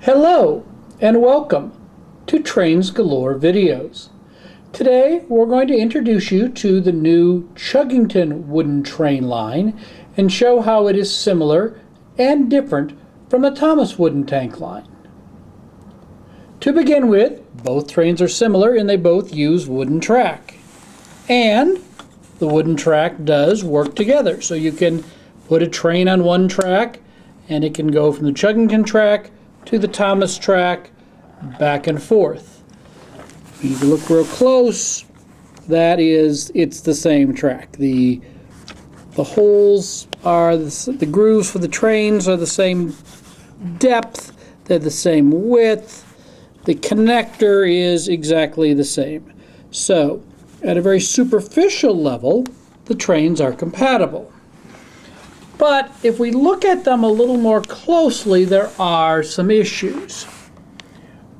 Hello and welcome to Trains Galore videos. Today we're going to introduce you to the new Chuggington wooden train line and show how it is similar and different from the Thomas wooden tank line. To begin with, both trains are similar and they both use wooden track. And the wooden track does work together. So you can put a train on one track and it can go from the Chuggington track to the Thomas track, back and forth. If you look real close, it's the same track. The holes are, the grooves for the trains are the same depth, they're the same width, the connector is exactly the same. So, at a very superficial level, the trains are compatible. But if we look at them a little more closely, there are some issues.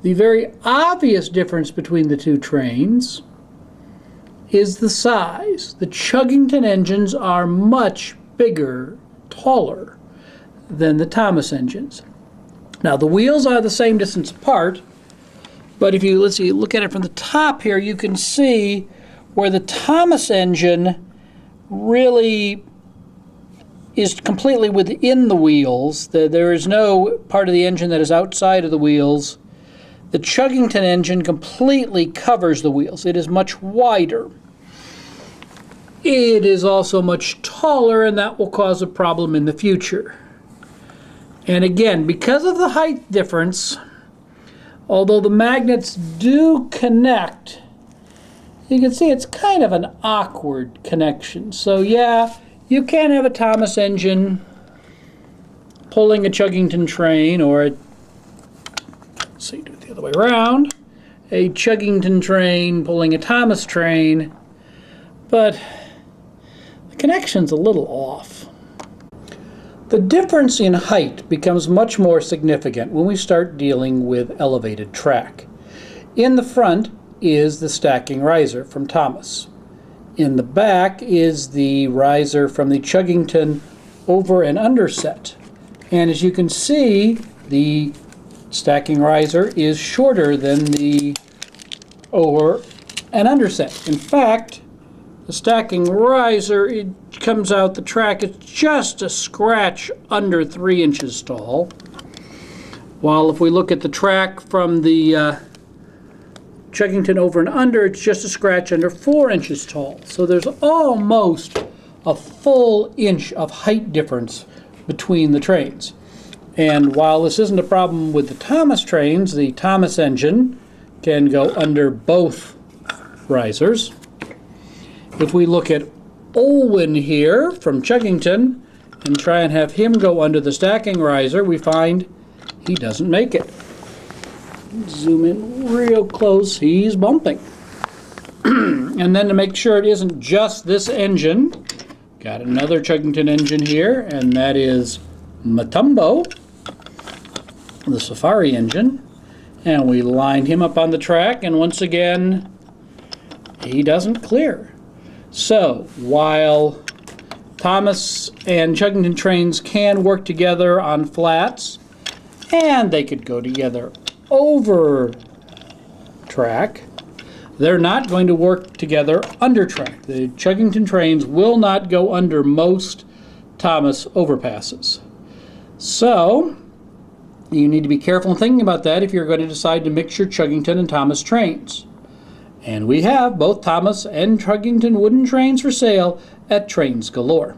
The very obvious difference between the two trains is the size. The Chuggington engines are much bigger, taller than the Thomas engines. Now the wheels are the same distance apart, but if you look at it from the top here, you can see where the Thomas engine really is completely within the wheels. There is no part of the engine that is outside of the wheels. The Chuggington engine completely covers the wheels. It is much wider. It is also much taller, and that will cause a problem in the future. And again, because of the height difference, although the magnets do connect, you can see it's kind of an awkward connection. So yeah, you can have a Thomas engine pulling a Chuggington train, or let's see, do it the other way around, a Chuggington train pulling a Thomas train, but the connection's a little off. The difference in height becomes much more significant when we start dealing with elevated track. In the front is the stacking riser from Thomas. In the back is the riser from the Chuggington over and under set. And as you can see, the stacking riser is shorter than the over and under set. In fact, the stacking riser, it comes out the track, it's just a scratch under 3 inches tall. While if we look at the track from the Chuggington over and under, it's just a scratch under 4 inches tall. So there's almost a full inch of height difference between the trains. And while this isn't a problem with the Thomas trains, the Thomas engine can go under both risers. If we look at Olwen here from Chuggington and try and have him go under the stacking riser, we find he doesn't make it. Zoom in real close, he's bumping. And then to make sure it isn't just this engine, got another Chuggington engine here, and that is Matumbo, the Safari engine. And we lined him up on the track, and once again, he doesn't clear. So, while Thomas and Chuggington trains can work together on flats, and they could go together over track, they're not going to work together under track. The Chuggington trains will not go under most Thomas overpasses. So you need to be careful in thinking about that if you're going to decide to mix your Chuggington and Thomas trains. And we have both Thomas and Chuggington wooden trains for sale at Trains Galore.